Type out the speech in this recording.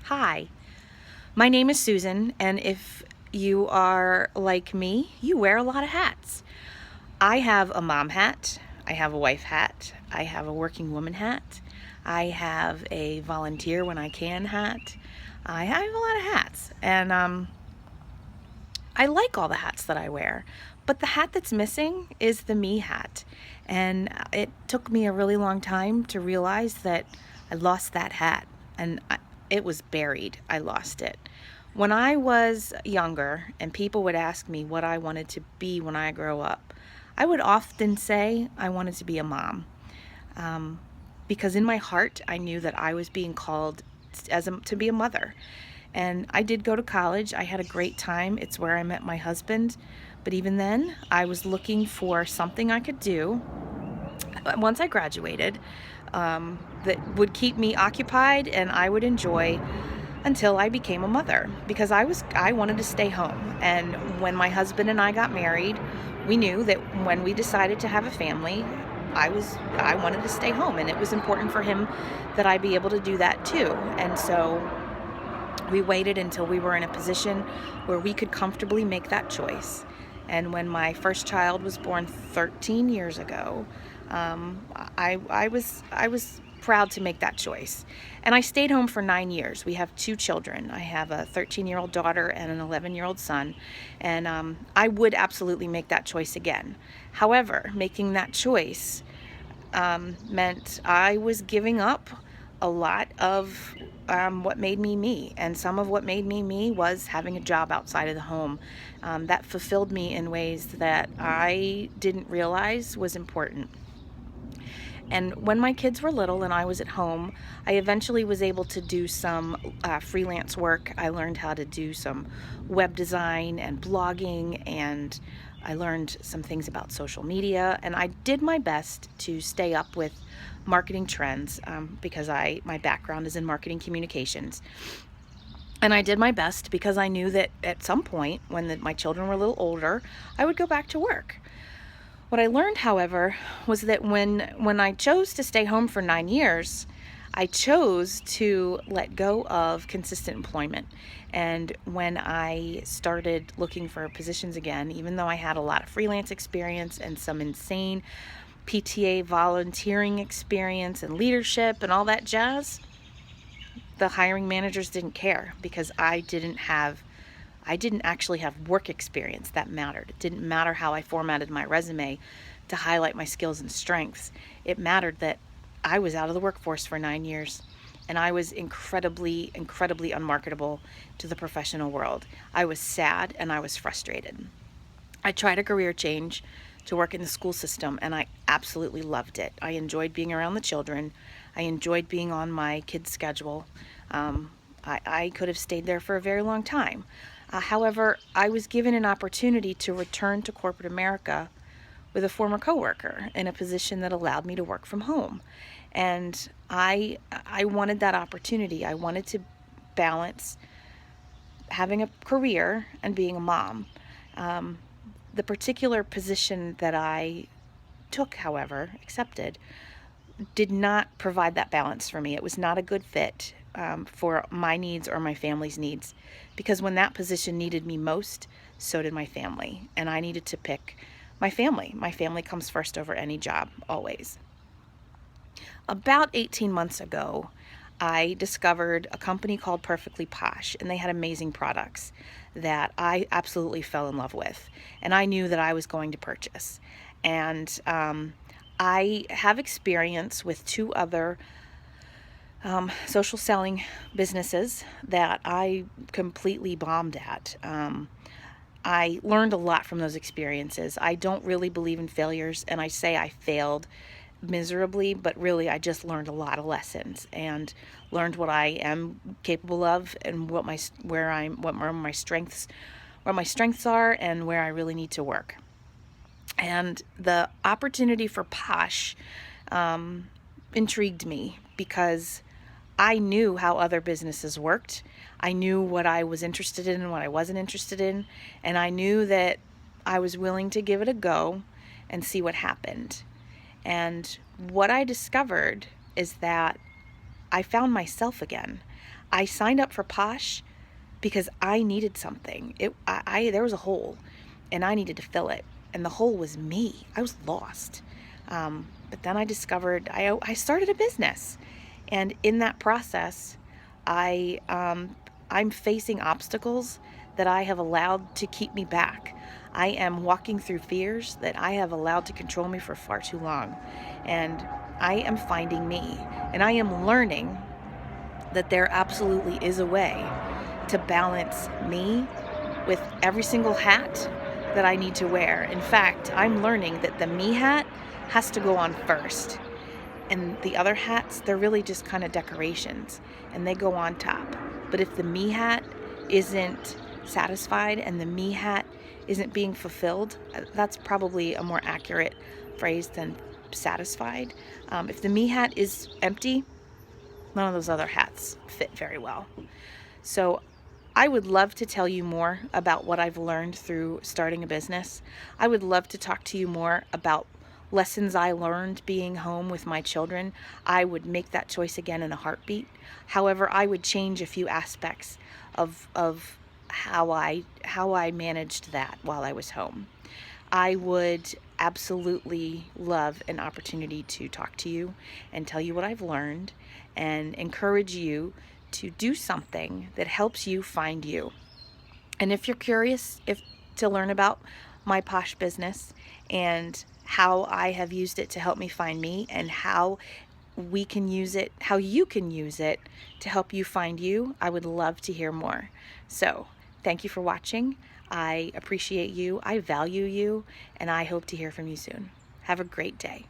Hi, my name is Susan, and if you are like me, you wear a lot of hats. I have a mom hat, I have a wife hat, I have a working woman hat, I have a volunteer when I can hat. I have a lot of hats, and I like all the hats that I wear. But the hat that's missing is the me hat. And it took me a really long time to realize that I lost that hat. And it was buried. I lost it. When I was younger and people would ask me what I wanted to be when I grow up, I would often say I wanted to be a mom. Because in my heart, I knew that I was being called to be a mother. And I did go to college. I had a great time. It's where I met my husband. But even then, I was looking for something I could do once I graduated that would keep me occupied and I would enjoy until I became a mother, because I wanted to stay home. And when my husband and I got married, we knew that when we decided to have a family, I wanted to stay home, and it was important for him that I be able to do that too. And so we waited until we were in a position where we could comfortably make that choice. And when my first child was born 13 years ago, I was proud to make that choice. And I stayed home for 9 years. We have two children. I have a 13-year-old daughter and an 11-year-old son. And I would absolutely make that choice again. However, making that choice meant I was giving up a lot of what made me me. And some of what made me me was having a job outside of the home that fulfilled me in ways that I didn't realize was important. And when my kids were little and I was at home, I eventually was able to do some freelance work. I learned how to do some web design and blogging, and I learned some things about social media, and I did my best to stay up with marketing trends because my background is in marketing communications. And I did my best because I knew that at some point when my children were a little older, I would go back to work. What I learned, however, was that when I chose to stay home for 9 years, I chose to let go of consistent employment. And when I started looking for positions again, even though I had a lot of freelance experience and some insane PTA volunteering experience and leadership and all that jazz, the hiring managers didn't care because I didn't actually have work experience that mattered. It didn't matter how I formatted my resume to highlight my skills and strengths. It mattered that I was out of the workforce for 9 years, and I was incredibly, incredibly unmarketable to the professional world. I was sad and I was frustrated. I tried a career change to work in the school system, and I absolutely loved it. I enjoyed being around the children. I enjoyed being on my kids' schedule. I could have stayed there for a very long time. However, I was given an opportunity to return to corporate America with a former coworker in a position that allowed me to work from home. And I wanted that opportunity. I wanted to balance having a career and being a mom. The particular position that I took, however, accepted, did not provide that balance for me. It was not a good fit for my needs or my family's needs, because when that position needed me most, so did my family, and I needed to pick my family. My family comes first over any job, always. About 18 months ago, I discovered a company called Perfectly Posh, and they had amazing products that I absolutely fell in love with, and I knew that I was going to purchase. And I have experience with two other social selling businesses that I completely bombed at. I learned a lot from those experiences. I don't really believe in failures, and I say I failed miserably, but really I just learned a lot of lessons and learned what I am capable of and where my strengths are and where I really need to work. And the opportunity for Posh intrigued me because I knew how other businesses worked. I knew what I was interested in and what I wasn't interested in. And I knew that I was willing to give it a go and see what happened. And what I discovered is that I found myself again. I signed up for Posh because I needed something. There was a hole, and I needed to fill it. And the hole was me. I was lost. But then I discovered I started a business, and in that process, I'm facing obstacles that I have allowed to keep me back. I am walking through fears that I have allowed to control me for far too long, and I am finding me, and I am learning that there absolutely is a way to balance me with every single hat that I need to wear. In fact, I'm learning that the me hat has to go on first. And the other hats, they're really just kind of decorations, and they go on top. But if the me hat isn't satisfied and the me hat isn't being fulfilled, that's probably a more accurate phrase than satisfied. If the me hat is empty, none of those other hats fit very well. So I would love to tell you more about what I've learned through starting a business. I would love to talk to you more about lessons I learned being home with my children. I would make that choice again in a heartbeat. However, I would change a few aspects of how I managed that while I was home. I would absolutely love an opportunity to talk to you and tell you what I've learned and encourage you to do something that helps you find you. And if you're curious to learn about my Posh business and how I have used it to help me find me, and how we can use it, how you can use it to help you find you, I would love to hear more. So, thank you for watching. I appreciate you, I value you, and I hope to hear from you soon. Have a great day.